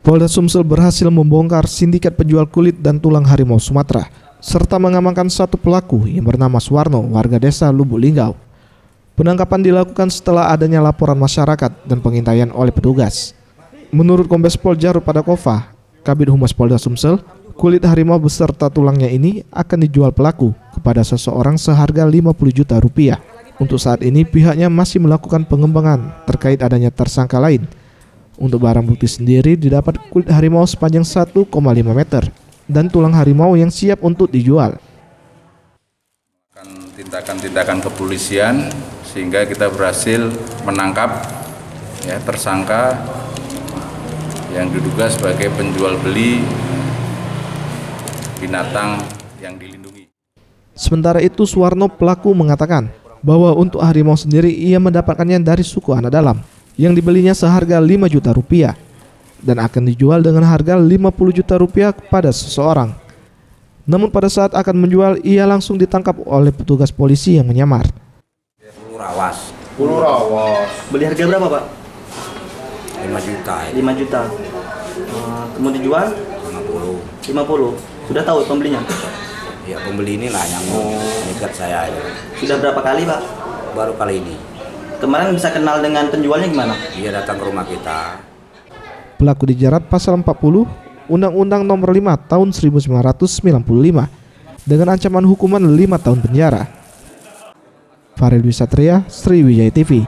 Polda Sumsel berhasil membongkar sindikat penjual kulit dan tulang harimau Sumatera, serta mengamankan satu pelaku yang bernama Suwarno, warga desa Lubuk Linggau. Penangkapan dilakukan setelah adanya laporan masyarakat dan pengintaian oleh petugas. Menurut Kombes Pol Jarod Padakova, Kabid Humas Polda Sumsel, kulit harimau beserta tulangnya ini akan dijual pelaku kepada seseorang seharga 50 juta rupiah. Untuk saat ini pihaknya masih melakukan pengembangan terkait adanya tersangka lain. Untuk barang bukti sendiri didapat kulit harimau sepanjang 1,5 meter dan tulang harimau yang siap untuk dijual. Tindakan-tindakan kepolisian sehingga kita berhasil menangkap tersangka yang diduga sebagai penjual beli binatang yang dilindungi. Sementara itu Suwarno pelaku mengatakan bahwa untuk harimau sendiri ia mendapatkannya dari suku anak dalam yang dibelinya seharga 5 juta rupiah dan akan dijual dengan harga 50 juta rupiah kepada seseorang. Namun pada saat akan menjual ia langsung ditangkap oleh petugas polisi yang menyamar. Pulau Rawas. Beli harga berapa, Pak? 5 juta. 5 juta. Kemudian dijual 50. Sudah tahu pembelinya? Ya, pembeli inilah yang dekat saya. Sudah berapa kali, Pak? Baru kali ini. Kemarin bisa kenal dengan penjualnya gimana? Dia datang ke rumah kita. Pelaku dijerat pasal 40 Undang-Undang Nomor 5 Tahun 1995 dengan ancaman hukuman 5 tahun penjara. Farel Wisatria, Sriwijaya TV.